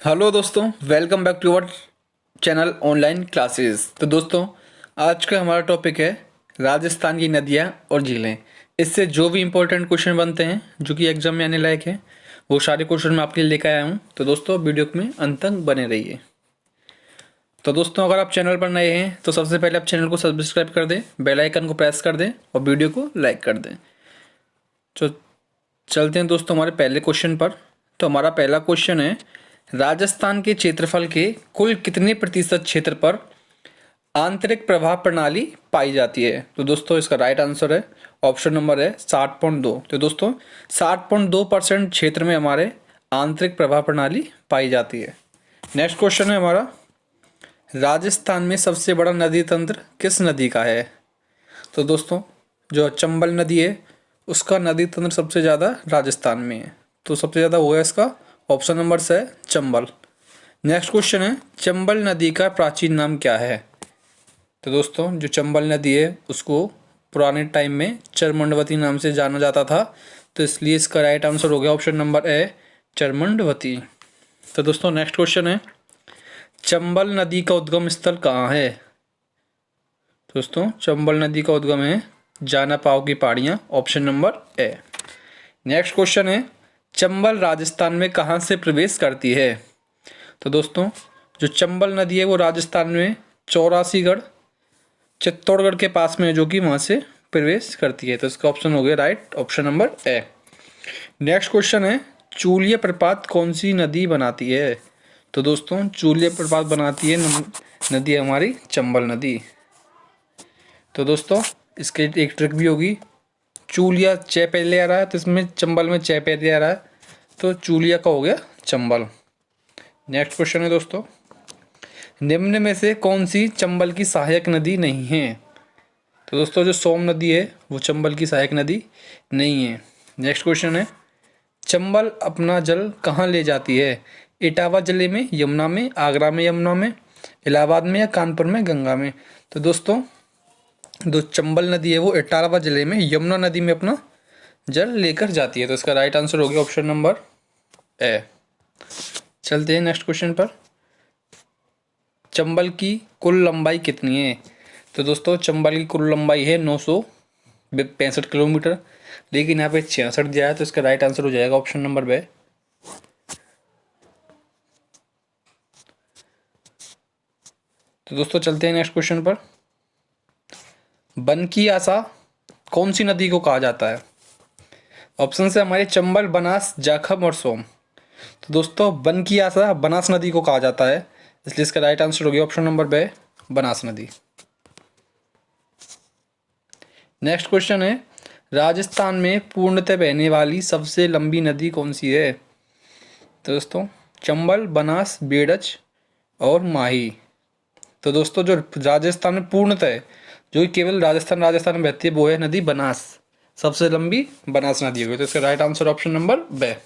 Hello दोस्तों, welcome back to our channel online classes. तो दोस्तों, आज का हमारा टॉपिक है राजस्थान की नदियाँ और झीलें। इससे जो भी इम्पोर्टेंट क्वेश्चन बनते हैं जो कि एग्जाम में आने लायक हैं, वो सारे क्वेश्चन मैं आपके लिए लेकर आया हूँ। तो दोस्तों, वीडियो में अंत तक बने रहिए। तो दोस्तों, अगर आप चैनल पर नए हैं तो सबसे पहले आप चैनल को सब्सक्राइब कर दें, बेल आइकन को प्रेस कर दें और वीडियो को लाइक कर दें। तो चलते हैं दोस्तों हमारे पहले क्वेश्चन पर। तो हमारा पहला क्वेश्चन है, राजस्थान के क्षेत्रफल के कुल कितने प्रतिशत क्षेत्र पर आंतरिक प्रवाह प्रणाली पाई जाती है? तो दोस्तों, इसका राइट आंसर है ऑप्शन नंबर है 60.2। तो दोस्तों, 60.2% क्षेत्र में हमारे आंतरिक प्रवाह प्रणाली पाई जाती है। नेक्स्ट क्वेश्चन है हमारा, राजस्थान में सबसे बड़ा नदी तंत्र किस नदी का है? तो दोस्तों, जो चंबल नदी है उसका नदी तंत्र सबसे ज़्यादा राजस्थान में है। तो सबसे ज़्यादा हुआ इसका ऑप्शन नंबर से चंबल। नेक्स्ट क्वेश्चन है, चंबल नदी का प्राचीन नाम क्या है? तो दोस्तों, जो चंबल नदी है उसको पुराने टाइम में चरमंडवती नाम से जाना जाता था। तो इसलिए इसका राइट आंसर हो गया ऑप्शन नंबर ए, चरमंडवती। तो दोस्तों, नेक्स्ट क्वेश्चन है, चंबल नदी का उद्गम स्थल कहाँ है? दोस्तों, चंबल नदी का उद्गम है जाना पाव की पहाड़ियाँ, option number A. Next question है, चंबल राजस्थान में कहाँ से प्रवेश करती है? तो दोस्तों, जो चंबल नदी है वो राजस्थान में चौरासीगढ़ चित्तौड़गढ़ के पास में है, जो कि वहाँ से प्रवेश करती है। तो इसका ऑप्शन हो गया right, option number A. Next question है, चूलिया प्रपात कौन सी नदी बनाती है? तो दोस्तों, चूलिया प्रपात बनाती है नदी हमारी चंबल नदी। तो दोस्तों, इसके एक ट्रिक भी होगी, चूलिया चे पहले आ रहा है तो इसमें चंबल में चे पहले आ रहा है, तो चूलिया का हो गया चंबल। नेक्स्ट क्वेश्चन है दोस्तों, निम्न में से कौन सी चंबल की सहायक नदी नहीं है? तो दोस्तों, जो सोम नदी है वो चंबल की सहायक नदी नहीं है। नेक्स्ट क्वेश्चन है, चंबल अपना जल कहाँ ले जाती है? इटावा जिले में, यमुना में, आगरा में यमुना में, इलाहाबाद में या कानपुर में गंगा में? तो दोस्तों, जो चंबल नदी है वो इटावा जिले में यमुना नदी में अपना जल लेकर जाती है। तो इसका राइट आंसर हो गया ऑप्शन नंबर ए। चलते हैं नेक्स्ट क्वेश्चन पर, चंबल की कुल लंबाई कितनी है? तो दोस्तों, चंबल की कुल लंबाई है 965 किलोमीटर, लेकिन यहाँ पे 66 दिया है, तो इसका राइट आंसर हो जाएगा ऑप्शन नंबर बे। तो दोस्तों, चलते हैं नेक्स्ट क्वेश्चन पर, बन की आशा कौन सी नदी को कहा जाता है? ऑप्शन से हमारे चंबल, बनास, जाखम और सोम। तो दोस्तों, बन की आशा बनास नदी को कहा जाता है, इसलिए इसका राइट आंसर हो गया ऑप्शन नंबर बे, बनास नदी। नेक्स्ट क्वेश्चन है, राजस्थान में पूर्णतः बहने वाली सबसे लंबी नदी कौन सी है? तो दोस्तों, चंबल, बनास, बेड़च और माही। तो दोस्तों, जो राजस्थान में पूर्णतः जो कि केवल राजस्थान में बहती है वो है नदी बनास, सबसे लंबी बनास नदी होगी। तो इसका राइट आंसर ऑप्शन नंबर बे।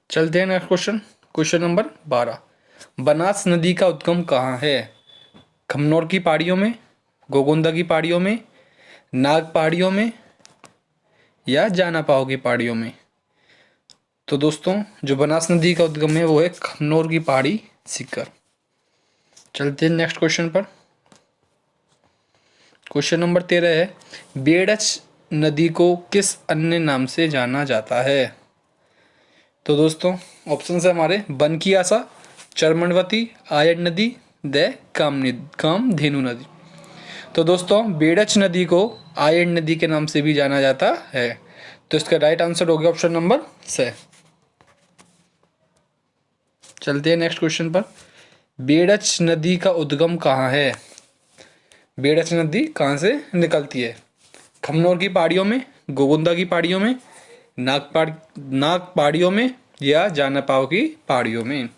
चलते हैं next question, question number 12, Banas नदी का उद्गम कहाँ है? खमनोर की पहाड़ियों में, गोगोंदा की पहाड़ियों में, नाग पहाड़ियों में या जाना पाव की पहाड़ियों में? तो दोस्तों, जो बनास नदी का उद्गम है वो है खमनोर की पहाड़ी सीकर। चलते हैं नेक्स्ट क्वेश्चन पर, क्वेश्चन नंबर 13 है, बेड़च नदी को किस अन्य नाम से जाना जाता है? तो दोस्तों, ऑप्शन है हमारे बन की आशा, चरमंडवती, आयन नदी, कामधेनु नदी। तो दोस्तों, बेड़च नदी को आयन नदी के नाम से भी जाना जाता है। तो इसका राइट आंसर हो गया ऑप्शन नंबर से। चलते हैं नेक्स्ट क्वेश्चन पर, बेड़च नदी का उद्गम कहाँ है? बेड़च नदी कहाँ से निकलती है? खमनोर की पहाड़ियों में, गोगुंदा की पहाड़ियों में, नाग पहाड़ियों में या जाना पाव की पहाड़ियों में?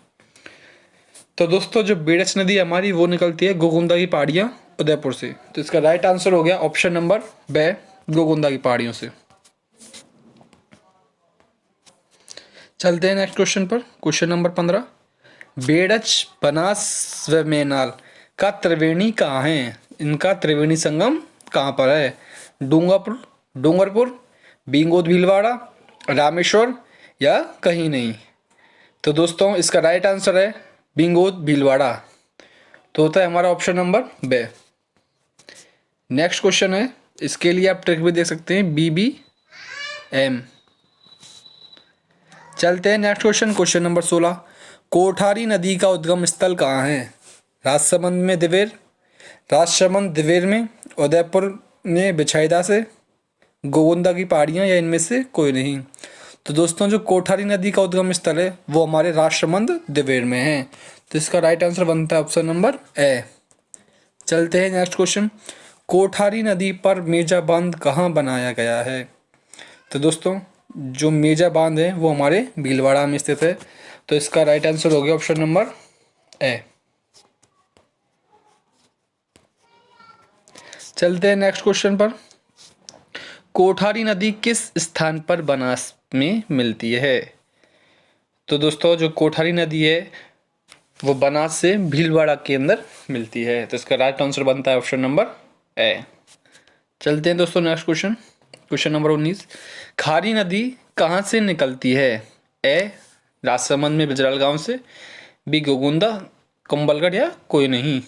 तो दोस्तों, जो बेड़च नदी हमारी वो निकलती है गोगुंदा की पहाड़ियाँ उदयपुर से। तो इसका राइट आंसर हो गया ऑप्शन नंबर बे, गोगुंदा की पहाड़ियों से। चलते हैं नेक्स्ट क्वेश्चन पर, क्वेश्चन नंबर 15, बेड़च, बनास व मैनाल का त्रिवेणी कहाँ है? इनका त्रिवेणी संगम कहाँ पर है? डूंगरपुर, बींगोद भीलवाड़ा, रामेश्वर या कहीं नहीं? तो दोस्तों इसका राइट आंसर है बिंगोद भीलवाड़ा। तो होता है हमारा ऑप्शन नंबर बे। नेक्स्ट क्वेश्चन है, इसके लिए आप ट्रिक भी देख सकते हैं, BBM। चलते हैं next question, question number 16। Kothari नदी का उद्गम स्थल कहाँ है? राजसमंद में दिवेर, राजसमंद दिवेर में, उदयपुर में बिछाईदा से, गोविंदा की पहाड़ियाँ, या इनमें से कोई नहीं। तो दोस्तों जो कोठारी नदी का उद्गम स्थल है वो हमारे राजसमंद दिवेर में है। तो इसका राइट आंसर बनता है ऑप्शन नंबर ए। चलते हैं नेक्स्ट क्वेश्चन, कोठारी नदी पर मेजा बांध कहाँ बनाया गया है? तो दोस्तों जो मेजा बांध है वो हमारे भीलवाड़ा में स्थित है। तो इसका राइट आंसर हो गया ऑप्शन नंबर ए। चलते हैं नेक्स्ट क्वेश्चन पर, कोठारी नदी किस स्थान पर बनास में मिलती है? तो दोस्तों जो कोठारी नदी है वो बनास से भीलवाड़ा के अंदर मिलती है। तो इसका राइट आंसर बनता है ऑप्शन नंबर ए। चलते हैं दोस्तों नेक्स्ट क्वेश्चन, क्वेश्चन नंबर 19। खारी नदी कहाँ से निकलती है? ए राजसमंद में बिजराल गांव से, बी गोगुंदा, कुंभलगढ़, या कोई नहीं।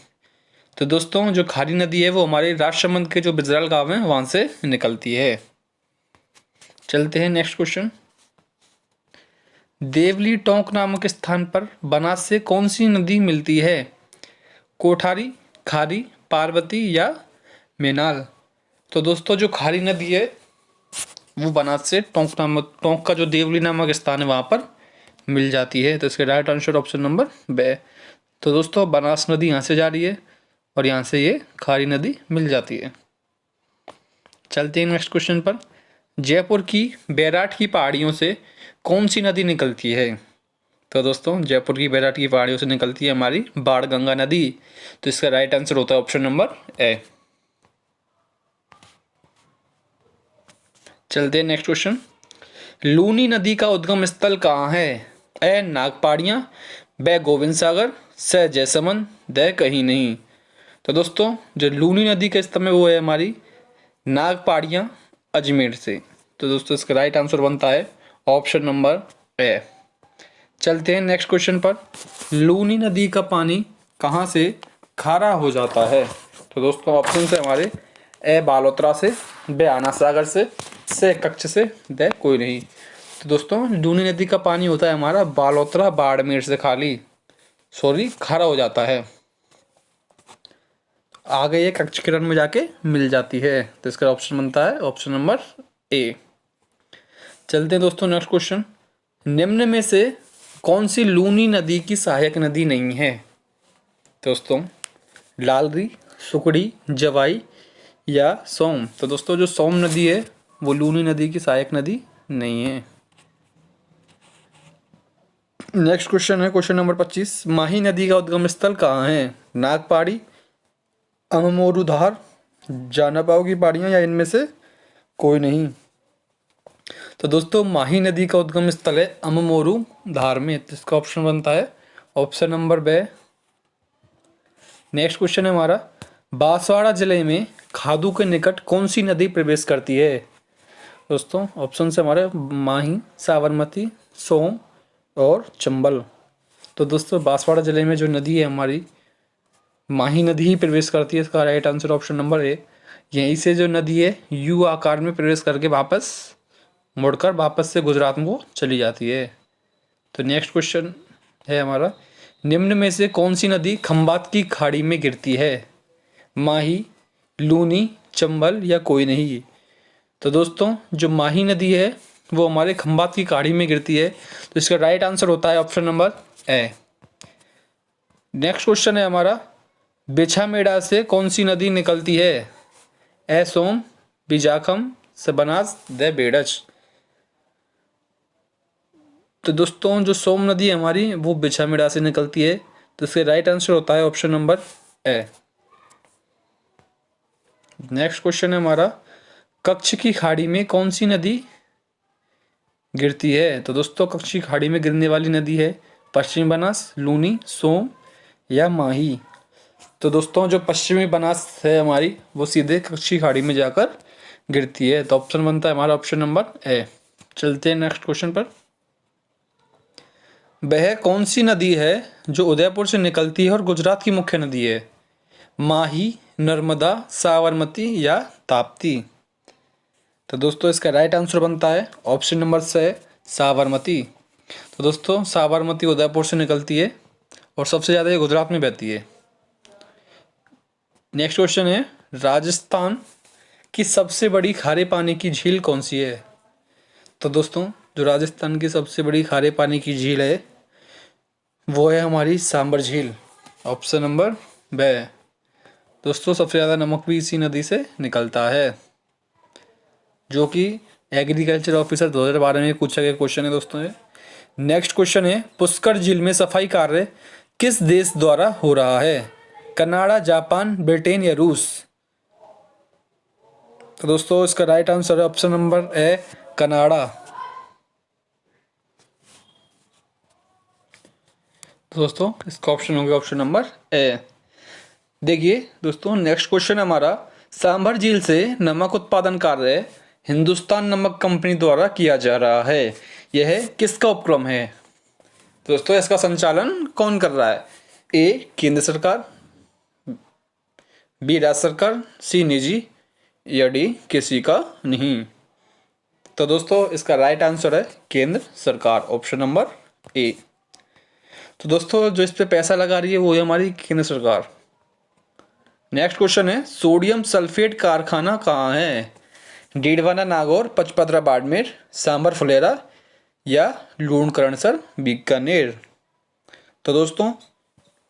तो दोस्तों जो खारी नदी है वो हमारे राजसमंद के जो बिजराल गांव है वहां से निकलती है। चलते हैं नेक्स्ट क्वेश्चन, देवली टोंक नामक स्थान पर बनास से कौन सी नदी मिलती है? कोठारी, खारी, पार्वती, या मेनाल। तो दोस्तों जो खारी नदी है वो बनास से टोंक का जो देवली नामक स्थान है वहां पर मिल जाती है। तो इसका राइट आंसर ऑप्शन नंबर बे। तो दोस्तों बनास नदी यहाँ से जा रही है और यहाँ से ये खारी नदी मिल जाती है। चलते हैं नेक्स्ट क्वेश्चन पर, जयपुर की बैराट की पहाड़ियों से कौन सी नदी निकलती है? तो दोस्तों जयपुर की बैराट की पहाड़ियों से निकलती है हमारी बाणगंगा नदी। तो इसका राइट आंसर होता है ऑप्शन नंबर ए। चलते हैं नेक्स्ट क्वेश्चन, लूनी नदी का उद्गम स्थल कहाँ है? ए नागपाड़ियाँ, ब गोविंद सागर, स जयसमंद, द कहीं नहीं। तो दोस्तों जो लूनी नदी का स्थल है वो है हमारी नागपाड़ियाँ अजमेर से। तो दोस्तों इसका राइट आंसर बनता है ऑप्शन नंबर ए। चलते हैं नेक्स्ट क्वेश्चन पर, लूनी नदी का पानी कहाँ से खारा हो जाता है? तो दोस्तों ऑप्शन से हमारे ए बालोतरा से, ब आना सागर से कच्छ से, द कोई नहीं। तो दोस्तों लूनी नदी का पानी होता है हमारा बालोतरा बाड़मेर से खारा हो जाता है, आगे ये कच्छ किरण में जाके मिल जाती है। तो इसका ऑप्शन बनता है ऑप्शन नंबर ए। चलते हैं दोस्तों नेक्स्ट क्वेश्चन, निम्न में से कौन सी लूनी नदी की सहायक नदी नहीं है? दोस्तों लालरी, सुकड़ी, जवाई, या सोम। तो दोस्तों जो सोम नदी है वो लूनी नदी की सहायक नदी नहीं है। नेक्स्ट क्वेश्चन है क्वेश्चन नंबर 25, माही नदी का उद्गम स्थल कहाँ है? नागपाड़ी, अममोरुधार, जानापाव की पहाड़ियाँ, या इनमें से कोई नहीं। तो दोस्तों माही नदी का उद्गम स्थल है अममोरू धार में। तो इसका ऑप्शन बनता है ऑप्शन नंबर बे। नेक्स्ट क्वेश्चन है हमारा, बांसवाड़ा जिले में खादू के निकट कौन सी नदी प्रवेश करती है? दोस्तों ऑप्शन से हमारे माही, साबरमती, सोम और चंबल। तो दोस्तों बांसवाड़ा जिले में जो नदी है हमारी माही नदी ही प्रवेश करती है। इसका right answer option number A. यहीं से जो नदी है यू आकार में प्रवेश करके मुड़कर वापस से गुजरात में वो चली जाती है। तो नेक्स्ट क्वेश्चन है हमारा, निम्न में से कौन सी नदी खंबात की खाड़ी में गिरती है? माही, लूनी, चंबल, या कोई नहीं। तो दोस्तों जो माही नदी है वो हमारे खंबात की खाड़ी में गिरती है। तो इसका राइट आंसर होता है option number A. Next question है हमारा, बिछामेड़ा से कौन सी नदी निकलती है? ए सोम, बी जाखम, से बनास, द बेड़च। तो दोस्तों जो सोम नदी है हमारी वो बिछामेड़ा से निकलती है। तो इसका राइट आंसर होता है option number A. Next question है हमारा, कच्छ की खाड़ी में कौन सी नदी गिरती है? तो दोस्तों कच्छ की खाड़ी में गिरने वाली नदी है पश्चिमी बनास, लूनी, सोम, या माही। तो दोस्तों जो पश्चिमी बनास है हमारी वो सीधे कच्छ की खाड़ी में जाकर गिरती है। तो ऑप्शन बनता है हमारा ऑप्शन नंबर ए। चलते हैं नेक्स्ट क्वेश्चन पर, वह कौन सी नदी है जो उदयपुर से निकलती है और गुजरात की मुख्य नदी है? माही, नर्मदा, साबरमती या ताप्ती? तो दोस्तों इसका राइट आंसर बनता है ऑप्शन नंबर से साबरमती। तो दोस्तों साबरमती उदयपुर से निकलती है और सबसे ज़्यादा ये गुजरात में बहती है। नेक्स्ट क्वेश्चन है, राजस्थान की सबसे बड़ी खारे पानी की झील कौन सी है? तो दोस्तों जो राजस्थान की सबसे बड़ी खारे पानी की झील है वो है हमारी सांबर झील, ऑप्शन नंबर ब। दोस्तों सबसे ज़्यादा नमक भी इसी नदी से निकलता है, जो कि एग्रीकल्चर ऑफिसर 2012 में पूछा गया क्वेश्चन है दोस्तों ये। नेक्स्ट क्वेश्चन है, पुष्कर झील में सफाई कार्य किस देश द्वारा हो रहा है? कनाडा, जापान, ब्रिटेन या रूस? तो दोस्तों इसका राइट आंसर है ऑप्शन नंबर ए, कनाडा। तो दोस्तों इसका ऑप्शन हो गया ऑप्शन नंबर ए। देखिए दोस्तों नेक्स्ट क्वेश्चन हमारा, सांभर झील से नमक उत्पादन कार्य हिंदुस्तान नमक कंपनी द्वारा किया जा रहा है, यह किसका उपक्रम है? दोस्तों इसका संचालन कौन कर रहा है? ए केंद्र सरकार, बी राज्य सरकार, सी निजी या डी किसी का नहीं? तो दोस्तों इसका राइट आंसर है केंद्र सरकार, ऑप्शन नंबर ए। तो दोस्तों जो इस पे पैसा लगा रही है वो है हमारी केंद्र सरकार। नेक्स्ट क्वेश्चन है, सोडियम सल्फेट कारखाना कहाँ है? डीडवाना, नागौर, पचपदरा, बाड़मेर, सांबर, फुलेरा या लूणकरणसर, बीकानेर? तो दोस्तों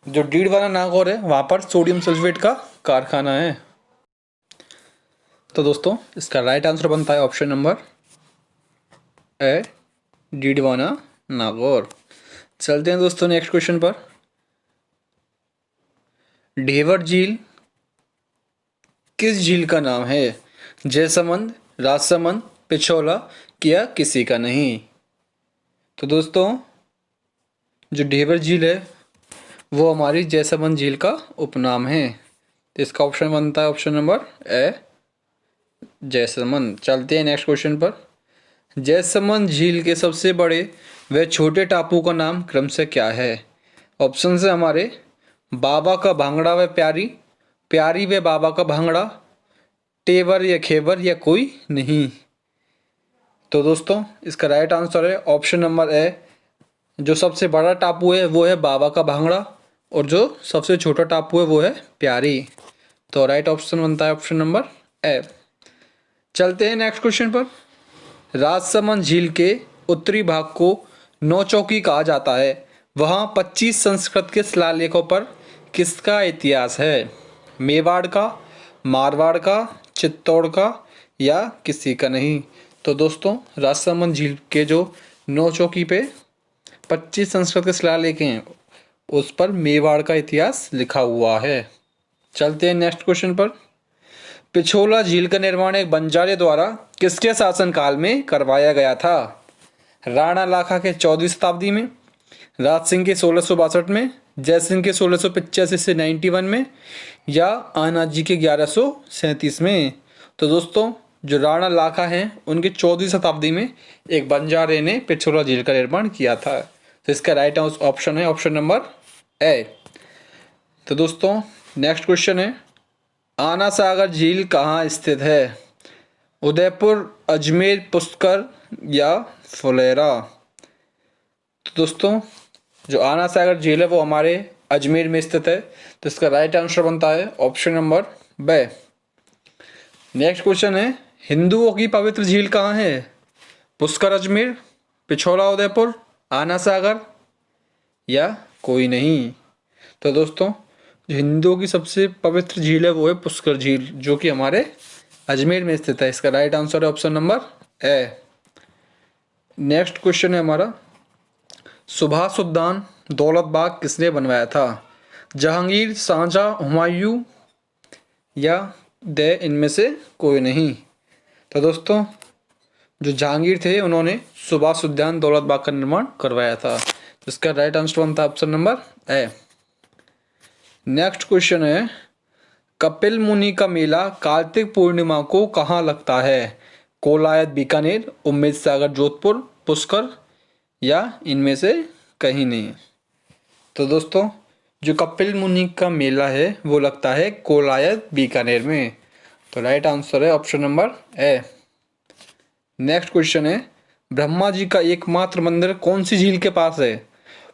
जो डीडवाना नागौर है वहाँ पर सोडियम सल्फेट का कारखाना है। तो दोस्तों इसका राइट आंसर बनता है option number A, Didwana Nagaur. चलते हैं दोस्तों नेक्स्ट क्वेश्चन पर। ढेवर झील किस झील का नाम है? जयसमंद, राजसमंद, पिछोला या किसी का नहीं? तो दोस्तों जो ढेवर झील है वो हमारी जयसमंद झील का उपनाम है, तो इसका ऑप्शन बनता है ऑप्शन नंबर ए, जयसमंद। चलते हैं नेक्स्ट क्वेश्चन पर। जयसमंद झील के सबसे बड़े व छोटे टापू का नाम क्रमशः क्या है? ऑप्शन है हमारे बाबा का भांगड़ा व प्यारी, प्यारी व बाबा का भांगड़ा, टेवर या खेवर या कोई नहीं? तो दोस्तों इसका राइट आंसर है ऑप्शन नंबर ए, जो सबसे बड़ा टापू है वो है बाबा का भांगड़ा और जो सबसे छोटा टापू है वो है प्यारी। तो राइट ऑप्शन बनता है ऑप्शन नंबर ए। चलते हैं नेक्स्ट क्वेश्चन पर। राजसमंद झील के उत्तरी भाग को नौचौकी कहा जाता है, वहाँ 25 संस्कृत के शिलालेखों पर किसका इतिहास है? मेवाड़ का, मारवाड़ का, चित्तौड़ का या किसी का नहीं? तो दोस्तों राजसमंद झील के जो नौचौकी पे 25 संस्कृत के शिलालेख हैं उस पर मेवाड़ का इतिहास लिखा हुआ है। चलते हैं नेक्स्ट क्वेश्चन पर। पिछोला झील का निर्माण एक बंजारे द्वारा किसके शासनकाल में करवाया गया था? राणा लाखा के 14वीं शताब्दी में, राज सिंह के 1662 में, जय सिंह के 1685 से 91 में या आनंद जी के 1137 में? तो दोस्तों जो राणा लाखा हैं उनके 14वीं शताब्दी में एक बंजारे ने पिछोला झील का निर्माण किया था, तो इसका राइट ऑप्शन है ऑप्शन नंबर ए। तो दोस्तों नेक्स्ट क्वेश्चन है, आना सागर झील कहाँ स्थित है? उदयपुर, अजमेर, पुष्कर या फुलेरा? तो दोस्तों जो आना सागर झील है वो हमारे अजमेर में स्थित है, तो इसका राइट आंसर बनता है ऑप्शन नंबर ब। नेक्स्ट क्वेश्चन है, हिंदुओं की पवित्र झील कहाँ है? पुष्कर, अजमेर, पिछोला, उदयपुर, आना सागर या कोई नहीं? तो दोस्तों जो हिंदुओं की सबसे पवित्र झील है वो है पुष्कर झील, जो कि हमारे अजमेर में स्थित है। इसका राइट आंसर है option number A. Next question है हमारा, सुभाष उद्यान दौलत बाग किसने बनवाया था? जहांगीर, शाहजहां, हुमायूं या दे इनमें से कोई नहीं? तो दोस्तों जो जहांगीर थे उन्होंने सुभाष उद्यान दौलत बाग का निर्माण करवाया था, तो इसका राइट आंसर बनता है option number A. Next question है, कपिल मुनि का मेला कार्तिक पूर्णिमा को कहाँ लगता है? कोलायत, बीकानेर, उम्मेद सागर, जोधपुर, पुष्कर या इनमें से कहीं नहीं। तो दोस्तों जो कपिल मुनि का मेला है वो लगता है कोलायत बीकानेर में। तो राइट आंसर है option number A. Next question है, ब्रह्मा जी का एकमात्र मंदिर कौन सी झील के पास है?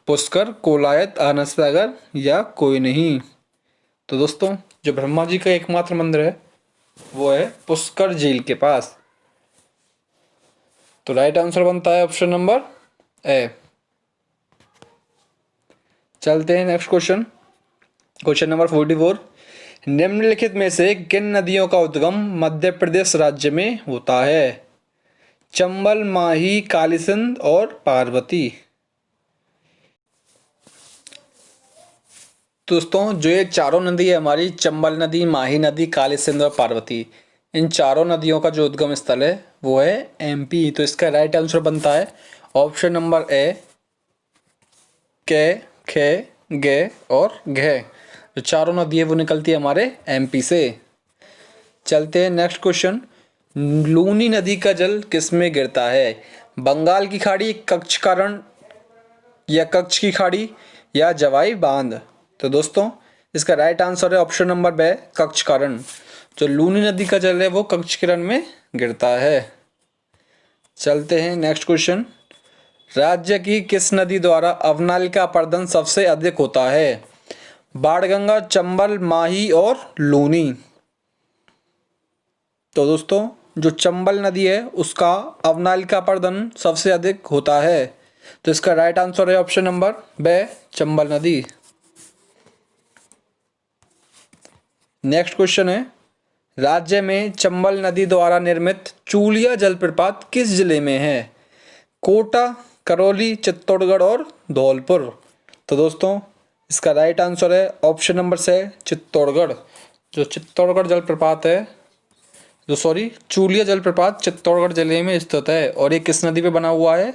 पुष्कर, कोलायत, आनंद सागर या कोई नहीं। तो दोस्तों जो ब्रह्मा जी का एकमात्र मंदिर है वो है पुष्कर झील के पास। तो राइट आंसर बनता है ऑप्शन नंबर ए। चलते हैं नेक्स्ट क्वेश्चन, क्वेश्चन नंबर 44। निम्नलिखित में से किन नदियों का उद्गम मध्य प्रदेश राज्य में होता है? चंबल, माही, कालीसिंध और पार्वती। दोस्तों जो ये चारों नदी है हमारी, चंबल नदी, माही नदी, कालीसिंध और पार्वती, इन चारों नदियों का जो उद्गम स्थल है वो है एमपी। तो इसका राइट आंसर बनता है ऑप्शन नंबर ए, के, खे, गे और घे। जो चारों नदी है वो निकलती है हमारे एमपी से। चलते हैं नेक्स्ट क्वेश्चन, लूनी नदी का जल किस में गिरता है? बंगाल की खाड़ी, कच्छ का रण या कच्छ की खाड़ी या जवाई बांध। तो दोस्तों इसका राइट आंसर है ऑप्शन नंबर बे, कच्छ का रण। जो लूनी नदी का जल है वो कच्छ के रण में गिरता है। चलते हैं नेक्स्ट क्वेश्चन, राज्य की किस नदी द्वारा अवनाली का अपरदन सबसे अधिक होता है? बाणगंगा, चंबल, माही और लूनी। तो दोस्तों जो चंबल नदी है उसका अवनाली का अपरदन सबसे अधिक होता है। तो इसका राइट आंसर है ऑप्शन नंबर बे, चंबल नदी। नेक्स्ट क्वेश्चन है, राज्य में चंबल नदी द्वारा निर्मित चूलिया जलप्रपात किस जिले में है? कोटा, करौली, चित्तौड़गढ़ और धौलपुर। तो दोस्तों इसका राइट आंसर है ऑप्शन नंबर से, चित्तौड़गढ़। जो चित्तौड़गढ़ जलप्रपात है, जो सॉरी चूलिया जलप्रपात चित्तौड़गढ़ जिले में स्थित है। और ये किस नदी पे बना हुआ है?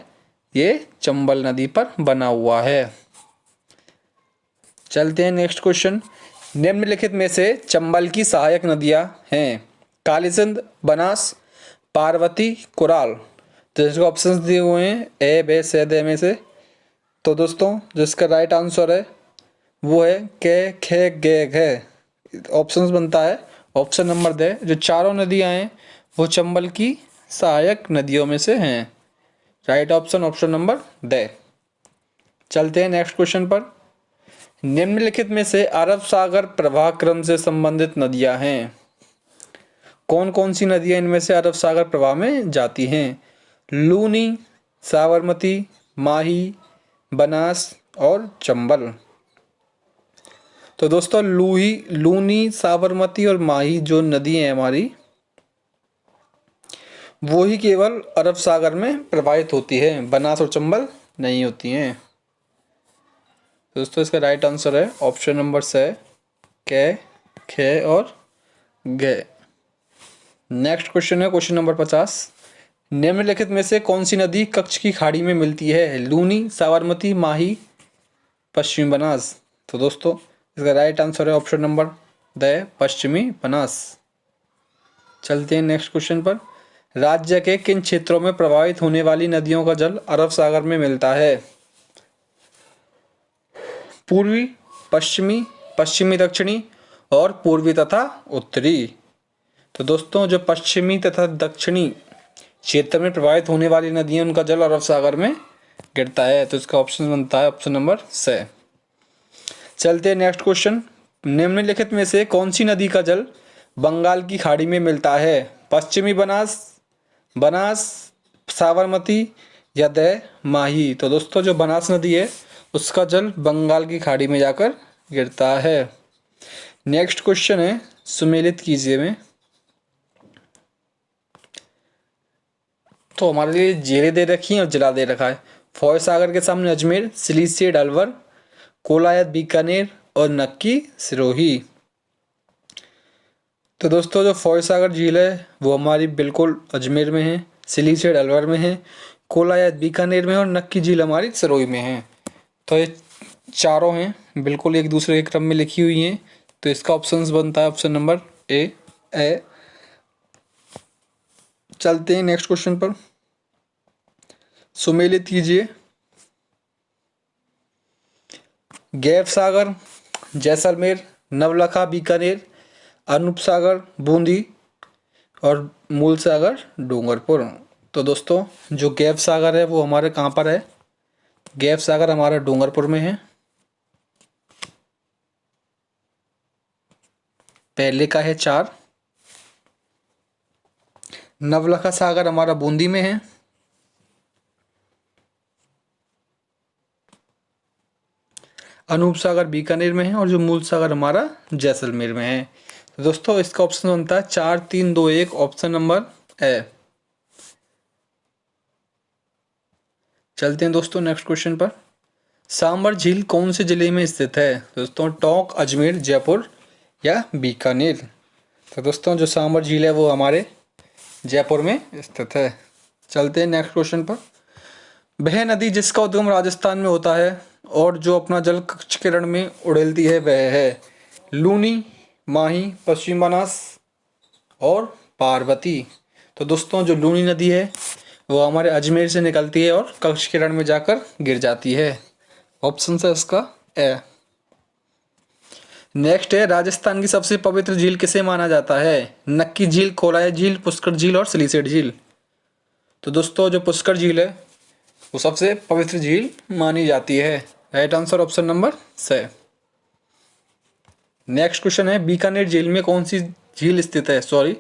ये चंबल नदी पर बना हुआ है। चलते हैं नेक्स्ट क्वेश्चन, निम्नलिखित में से चंबल की सहायक नदियां हैं? कालीसिंध, बनास, पार्वती, कुराल। तो इसके ऑप्शंस दिए हुए हैं ए, बे, से, दे में से। तो दोस्तों जिसका राइट आंसर है वो है के, खे, गे, घे। ऑप्शंस बनता है ऑप्शन नंबर दे। जो चारों नदियां हैं वो चंबल की सहायक नदियों में से हैं। राइट ऑप्शन ऑप्शन नंबर दे। चलते हैं नेक्स्ट क्वेश्चन पर, निम्नलिखित में से अरब सागर प्रवाह क्रम से संबंधित नदियां हैं? कौन कौन सी नदियां इनमें से अरब सागर प्रवाह में जाती हैं? लूनी, साबरमती, माही, बनास और चंबल। तो दोस्तों लूनी, साबरमती और माही जो नदी हैं हमारी वो ही केवल अरब सागर में प्रवाहित होती है, बनास और चंबल नहीं होती हैं। दोस्तों इसका राइट आंसर है ऑप्शन नंबर से, के, खे और गे। नेक्स्ट क्वेश्चन है क्वेश्चन नंबर 50। निम्नलिखित में से कौन सी नदी कच्छ की खाड़ी में मिलती है? लूनी, साबरमती, माही, पश्चिमी बनास। तो दोस्तों इसका राइट आंसर है ऑप्शन नंबर द, पश्चिमी बनास। चलते हैं नेक्स्ट क्वेश्चन पर, राज्य के किन क्षेत्रों में प्रवाहित होने वाली नदियों का जल अरब सागर में मिलता है? पूर्वी, पश्चिमी, पश्चिमी दक्षिणी और पूर्वी तथा उत्तरी। तो दोस्तों जो पश्चिमी तथा दक्षिणी क्षेत्र में प्रवाहित होने वाली नदियां उनका जल अरब सागर में गिरता है। तो इसका ऑप्शन बनता है ऑप्शन नंबर से। चलते हैं नेक्स्ट क्वेश्चन, निम्नलिखित में से कौन सी नदी का जल बंगाल की खाड़ी में मिलता है? पश्चिमी बनास, साबरमती या द माही। तो दोस्तों जो बनास नदी है उसका जल बंगाल की खाड़ी में जाकर गिरता है। नेक्स्ट क्वेश्चन है, सुमेलित कीजिए में। तो हमारे लिए जेलें दे रखी हैं और जिला दे रखा है। फौज सागर के सामने अजमेर, सिलीसिया अलवर, कोलायत बीकानेर और नक्की सिरोही। तो दोस्तों जो फौज सागर झील है वो हमारी बिल्कुल अजमेर में है, सिलीसिया अलवर में है, कोलायत बीकानेर में और नक्की झील हमारी सिरोही में है। तो ये चारों हैं बिल्कुल एक दूसरे के क्रम में लिखी हुई हैं। तो इसका ऑप्शन बनता है ऑप्शन नंबर ए। चलते हैं नेक्स्ट क्वेश्चन पर, सुमेलित कीजिए। गैब सागर, जैसलमेर, नवलखा बीकानेर, अनूप सागर बूंदी और मूल सागर डूंगरपुर। तो दोस्तों जो गैब सागर है वो हमारे कहाँ पर है? गैब सागर हमारा डूंगरपुर में है। पहले का है 4। नवलखा सागर हमारा बूंदी में है। अनूप सागर बीकानेर में है और जो मूल सागर हमारा जैसलमेर में है। तो दोस्तों इसका ऑप्शन बनता है 4 3 2 1, ऑप्शन नंबर ए। चलते हैं दोस्तों नेक्स्ट क्वेश्चन पर। सांबर झील कौन से जिले में स्थित है? दोस्तों टोंक, अजमेर, जयपुर या बीकानेर? तो दोस्तों जो सांबर झील है वो हमारे जयपुर में स्थित है। चलते हैं नेक्स्ट क्वेश्चन पर। वह नदी जिसका उद्गम राजस्थान में होता है और जो अपना जल कक्ष किरण में उड़ेलती है वह है लूनी, माही, पश्चिम बनास और पार्वती। तो दोस्तों जो लूनी नदी है वो हमारे अजमेर से निकलती है और कक्ष किरण में जाकर गिर जाती है। ऑप्शन है इसका ए। नेक्स्ट है राजस्थान की सबसे पवित्र झील किसे माना जाता है? नक्की झील, कोलाया झील, पुष्कर झील और सलीसेट झील। तो दोस्तों जो पुष्कर झील है वो सबसे पवित्र झील मानी जाती है। राइट आंसर ऑप्शन नंबर से। नेक्स्ट क्वेश्चन है बीकानेर झील में कौन सी झील स्थित है? सॉरी,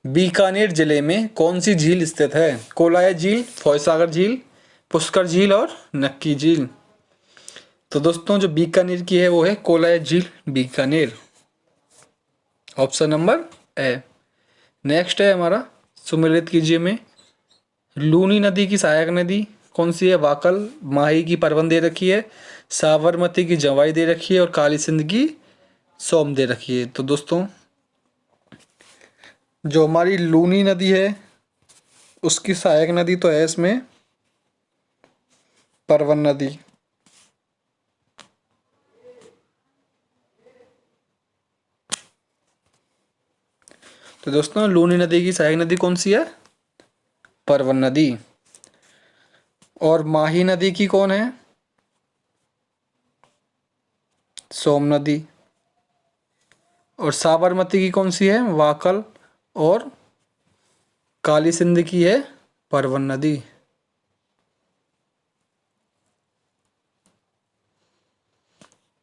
बीकानेर जिले में कौन सी झील स्थित है? कोलाया झील, फॉयसागर झील, पुष्कर झील और नक्की झील। तो दोस्तों जो बीकानेर की है वो है कोलाया झील, Bikaner. Option number A. Next है हमारा, सुमेलित कीजिए में। लूनी नदी की सहायक नदी कौन सी है? वाकल। माही की परवन दे रखी है, साबरमती की जवाई दे रखी है और काली सिंध की सोम दे रखी है। तो दोस्तों जो हमारी लूनी नदी है उसकी सहायक नदी तो है इसमें परवन नदी। तो दोस्तों लूनी नदी की सहायक नदी कौन सी है? परवन नदी। और माही नदी की कौन है? सोम नदी। और साबरमती की कौन सी है? वाकल। और काली सिंध की है परवन नदी।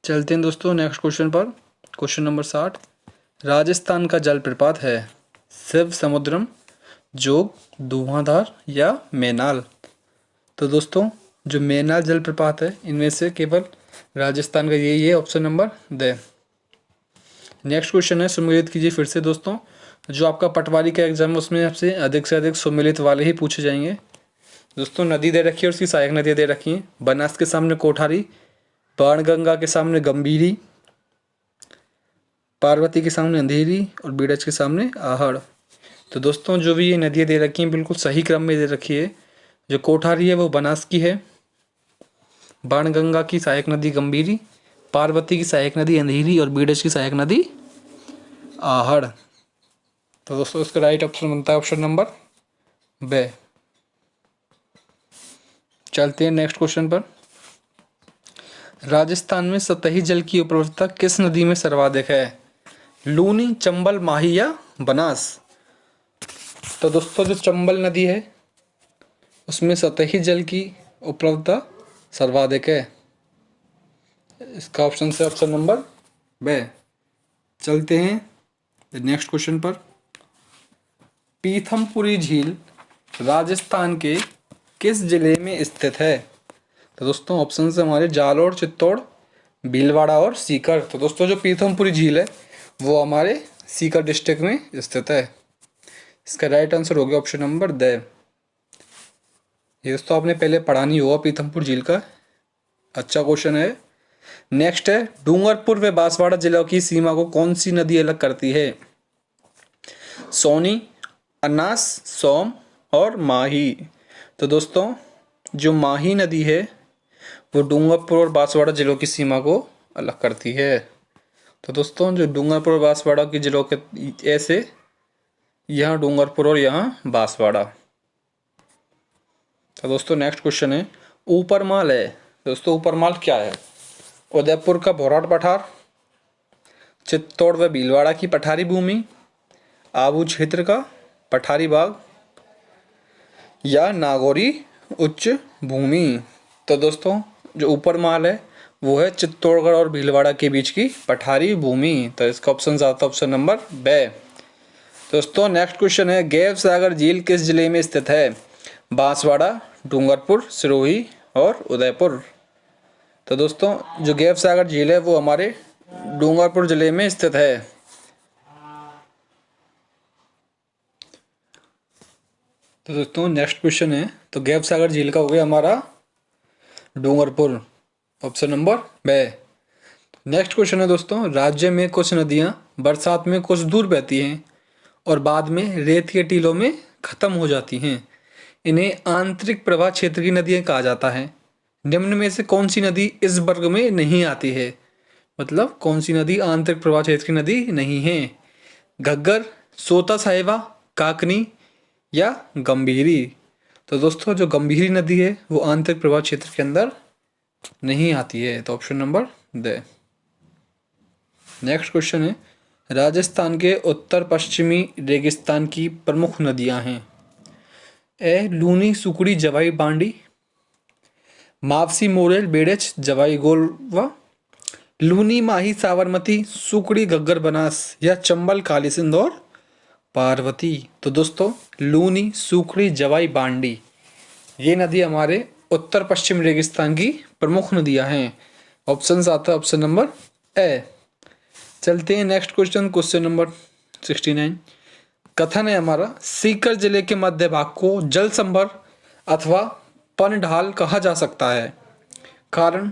चलते हैं दोस्तों नेक्स्ट क्वेश्चन पर। Question number 60। राजस्थान का जलप्रपात है शिव समुद्रम, जोग, धुआंधार या मैनाल? तो दोस्तों जो मैनाल जलप्रपात है इनमें से केवल राजस्थान का यही है, option number the. Next question है, सुमेलित कीजिए फिर से दोस्तों। जो आपका पटवारी का एग्जाम है उसमें आपसे अधिक से अधिक सुमेलित वाले ही पूछे जाएंगे। दोस्तों नदी दे रखी है और उसकी सहायक नदियाँ दे रखी हैं। बनास के सामने कोठारी, बाणगंगा के सामने गंभीरी, पार्वती के सामने अंधेरी और बीड़च के सामने आहड़। तो दोस्तों जो भी ये नदियाँ दे रखी हैं बिल्कुल सही क्रम में दे रखी है। जो कोठारी है वो बनास की है, बाणगंगा की सहायक नदी गंभीरी, पार्वती की सहायक नदी अंधेरी और बीड़च की सहायक नदी आहड़। तो दोस्तों इसका राइट ऑप्शन बनता है ऑप्शन नंबर बे। चलते हैं नेक्स्ट क्वेश्चन पर। राजस्थान में सतही जल की उपलब्धता किस नदी में सर्वाधिक है? लूनी, चंबल, माही या बनास? तो दोस्तों जो चंबल नदी है उसमें सतही जल की उपलब्धता सर्वाधिक है। इसका ऑप्शन से ऑप्शन नंबर बे। चलते हैं नेक्स्ट क्वेश्चन पर। पीथमपुरी झील राजस्थान के किस जिले में स्थित है? तो दोस्तों ऑप्शन से हमारे जालोर, चित्तौड़, भीलवाड़ा और सीकर। तो दोस्तों जो पीथमपुरी झील है वो हमारे सीकर डिस्ट्रिक्ट में स्थित है। इसका राइट आंसर हो गया ऑप्शन नंबर द। ये दोस्तों आपने पहले पढ़ा नहीं हुआ पीथमपुर झील का, अच्छा क्वेश्चन है। नेक्स्ट है, डूंगरपुर व बांसवाड़ा जिलों की सीमा को कौन सी नदी अलग करती है? सोनी, अनास, सोम और माही। तो दोस्तों जो माही नदी है वो डूंगरपुर और बांसवाड़ा जिलों की सीमा को अलग करती है। तो दोस्तों जो डूंगरपुर और बांसवाड़ा के जिलों के ऐसे, यहाँ डूंगरपुर और यहाँ बांसवाड़ा। तो दोस्तों नेक्स्ट क्वेश्चन है, ऊपरमाल है। दोस्तों ऊपरमाल क्या है? उदयपुर का भौराट पठार, चित्तौड़ व भीलवाड़ा की पठारी भूमि, आबू क्षेत्र का पठारी बाग या नागौरी उच्च भूमि। तो दोस्तों जो ऊपर माल है वो है चित्तौड़गढ़ और भीलवाड़ा के बीच की पठारी भूमि। तो इसका ऑप्शन आता है ऑप्शन नंबर बे। दोस्तों नेक्स्ट क्वेश्चन है, गैव सागर झील किस जिले में स्थित है? बांसवाड़ा, डूंगरपुर, सिरोही और उदयपुर। तो दोस्तों जो गैव सागर झील है वो हमारे डूंगरपुर जिले में स्थित है। तो दोस्तों नेक्स्ट क्वेश्चन है, तो गैव सागर झील का हो गया हमारा डूंगरपुर, ऑप्शन नंबर बे। नेक्स्ट क्वेश्चन है दोस्तों, राज्य में कुछ नदियां बरसात में कुछ दूर बहती हैं और बाद में रेत के टीलों में खत्म हो जाती हैं। इन्हें आंतरिक प्रवाह क्षेत्र की नदियां कहा जाता है। निम्न में से कौन सी नदी इस वर्ग में नहीं आती है? मतलब कौन सी नदी आंतरिक प्रवाह क्षेत्र की नदी नहीं है? घग्गर, सोता साहिबा, काकनी या गंभीरी। तो दोस्तों जो गंभीरी नदी है वो आंतरिक प्रवाह क्षेत्र के अंदर नहीं आती है। तो option number the. Next question है, राजस्थान के उत्तर पश्चिमी रेगिस्तान की प्रमुख नदियां हैं। ए लूनी, सुकड़ी, जवाई बांडी, मावसी, मोरेल, बेड़च, जवाई गोलवा, लूनी, माही, साबरमती, सुकड़ी, घग्गर, बनास या चंबल, काली सिंध और पार्वती। तो दोस्तों लूनी, सुकड़ी, जवाई बांडी ये नदी हमारे उत्तर पश्चिम रेगिस्तान की प्रमुख नदियां हैं। ऑप्शन आता है ऑप्शन नंबर ए। चलते हैं नेक्स्ट क्वेश्चन, क्वेश्चन नंबर 69। कथन है हमारा, सीकर जिले के मध्य भाग को जल संभर अथवा पनढाल कहा जा सकता है। कारण,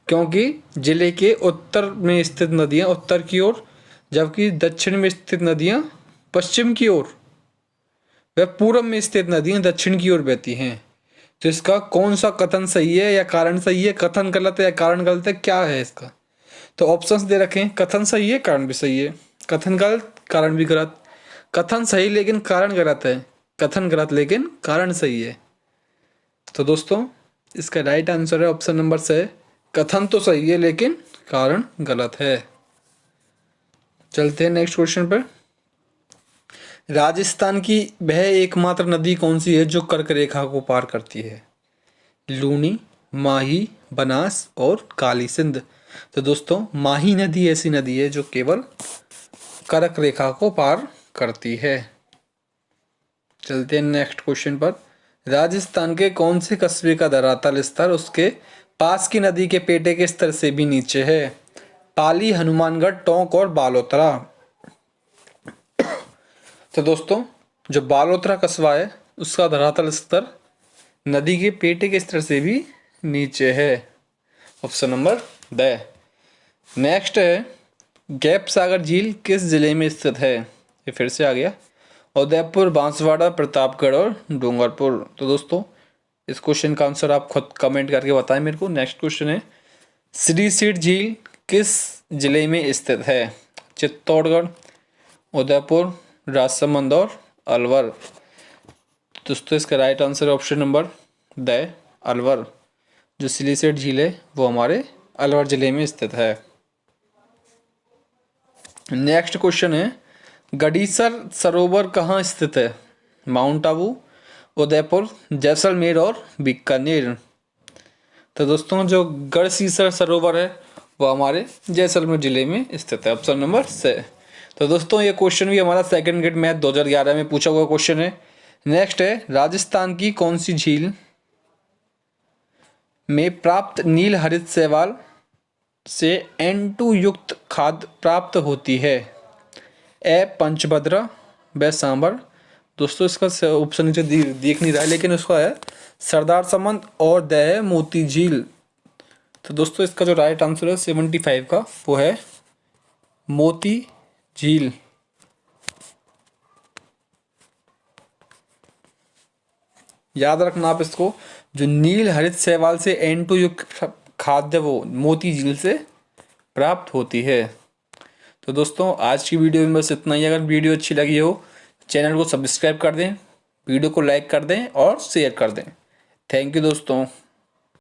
क्योंकि जिले के उत्तर में स्थित नदियां उत्तर की ओर जबकि दक्षिण में स्थित नदियां पश्चिम की ओर व पूर्व में स्थित नदियां दक्षिण की ओर बहती हैं। तो इसका कौन सा कथन सही है या कारण सही है? कथन गलत है या कारण गलत है, क्या है इसका? तो ऑप्शंस दे रखे हैं, कथन सही है, कारण भी सही है, कथन गलत, कारण भी गलत, कथन सही लेकिन कारण गलत है, कथन गलत लेकिन कारण सही है। तो दोस्तों इसका राइट आंसर है ऑप्शन नंबर से, कथन तो सही है लेकिन कारण गलत है। चलते हैं नेक्स्ट क्वेश्चन पर। राजस्थान की वह एकमात्र नदी कौन सी है जो कर्क रेखा को पार करती है? लूनी, माही, बनास और काली सिंध। तो दोस्तों माही नदी ऐसी नदी है जो केवल कर्क रेखा को पार करती है। चलते हैं नेक्स्ट क्वेश्चन पर। राजस्थान के कौन से कस्बे का धरातल स्तर उसके पास की नदी के पेटे के स्तर से भी नीचे है? पाली, हनुमानगढ़, टोंक और बालोतरा। तो दोस्तों जो बालोतरा कस्बा है उसका धरातल स्तर नदी के पेटे के स्तर से भी नीचे है। Option number the. नेक्स्ट है, गैप सागर झील किस जिले में स्थित है? ये फिर से आ गया, उदयपुर, बांसवाड़ा, प्रतापगढ़ और डूंगरपुर। तो दोस्तों इस क्वेश्चन का आंसर आप खुद कमेंट करके बताएं मेरे को। नेक्स्ट क्वेश्चन है, श्री सीट झील किस जिले में स्थित है? चित्तौड़गढ़, उदयपुर, राजसमंद और अलवर। दोस्तों इसका राइट आंसर है ऑप्शन नंबर द, अलवर। जो सिलीसेट झील है वो हमारे अलवर जिले में स्थित है। नेक्स्ट क्वेश्चन है, गडीसर सरोवर कहाँ स्थित है? माउंट आबू, उदयपुर, जैसलमेर और बीकानेर। तो दोस्तों जो गढ़सीसर सरोवर है वो हमारे जैसलमेर जिले में स्थित है। ऑप्शन नंबर से। तो दोस्तों ये क्वेश्चन भी हमारा सेकंड ग्रेड मैथ 2011 में पूछा हुआ क्वेश्चन है। नेक्स्ट है, राजस्थान की कौन सी झील में प्राप्त नील हरित शैवाल से N2 युक्त खाद प्राप्त होती है? ए पंचभद्रा, ब सांबर। दोस्तों इसका ऑप्शन नीचे दिख नहीं रहा है लेकिन उसका है सरदार समंद और द है मोती झील। तो दोस्तों इसका जो राइट आंसर है 75 का वो है मोती झील। याद रखना आप इसको, जो नील हरित शैवाल से N2 युक्त खाद्य वो मोती झील से प्राप्त होती है। तो दोस्तों आज की वीडियो में बस इतना ही। अगर वीडियो अच्छी लगी हो चैनल को सब्सक्राइब कर दें, वीडियो को लाइक कर दें और शेयर कर दें। थैंक यू दोस्तों।